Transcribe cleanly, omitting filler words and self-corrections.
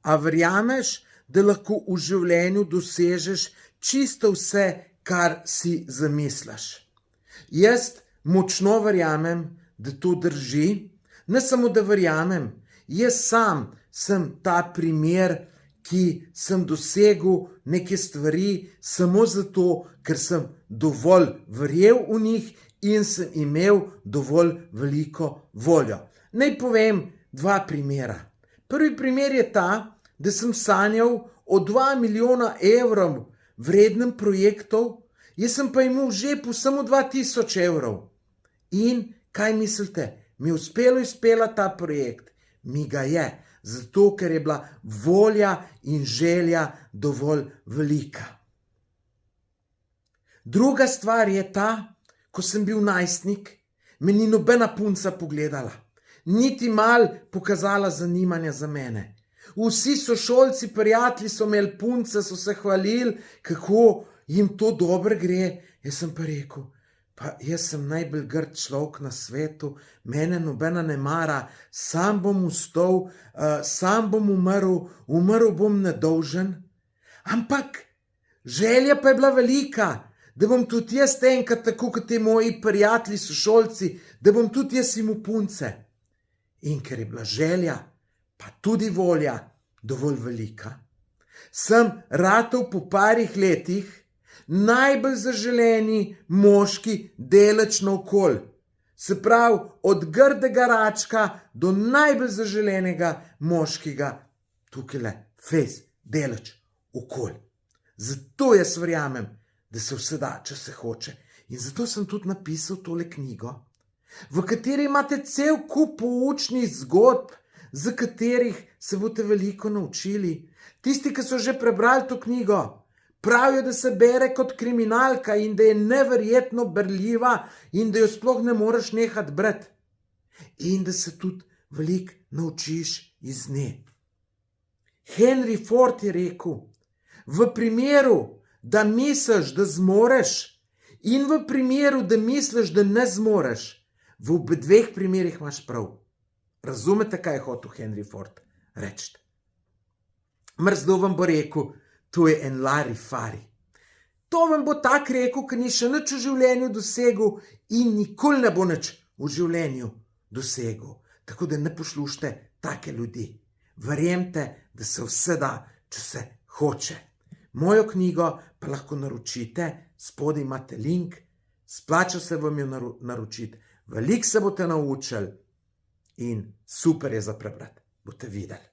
A verjameš, da lahko v življenju dosežeš čisto vse, kar si zamisliš? Jaz močno verjamem, da to drži. Ne samo, da verjamem, jaz sam sem ta primer, ki sem dosegel neke stvari samo zato, ker sem dovolj verjel v njih in sem imel dovolj veliko voljo. Naj povem 2 primera. Prvi primer je ta, da sem sanjal o 2 milijona evrov vrednem projektu, jaz sem pa imel že po samo 2000 evrov. In kaj mislite? Mi je uspelo izpeljati ta projekt? Mi ga je, zato ker je bila volja in želja dovolj velika. Druga stvar je ta, ko sem bil najstnik, me ni nobena punca pogledala, niti mal pokazala zanimanja za mene. Vsi sošolci, prijatelji so imeli punce, so se hvalili, kako jim to dobro gre. Jaz sem pa rekel, pa jaz sem najbolj grd človek na svetu, mene nobena ne mara, sam bom vstal, sam bom umrl bom nedolžen. Ampak želja pa je bila velika, da bom tudi jaz enkrat, tako kot ti moji prijatelji, sošolci, da bom tudi jaz imel punce. In ker je bila želja, pa tudi volja dovolj velika, sem ratal po parih letih najbolj zaželeni moški daleč naokoli. Se pravi, od grdega račka do najbolj zaželenega moškega tukajle, fejst, daleč okoli. Zato jaz verjamem, da se vse da, če se hoče. In zato sem tudi napisal tole knjigo, v kateri imate cel kup poučnih zgodb, za katerih se boste veliko naučili. Tisti, ki so že prebrali to knjigo, pravijo, da se bere kot kriminalka in da je neverjetno berljiva in da jo sploh ne moreš nehati brati. In da se tudi veliko naučiš iz nje. Henry Ford je rekel, v primeru, da misliš, da zmoreš, in v primeru, da misliš, da ne zmoreš, v obe dveh primerih imaš prav. Razumete, kaj je hotel Henry Ford reči? Mrzdo vam bo rekel, to je en larifari. To vam bo tak rekel, ki ni še nič v življenju dosegel in nikoli ne bo nič v življenju dosegel. Tako da ne poslušajte take ljudi. Verjemite, da se vse da, če se hoče. Mojo knjigo pa lahko naročite, spodaj imate link, splača se vam jo naročiti. Veliko se boste naučili in super je za prebrati. Boste videli.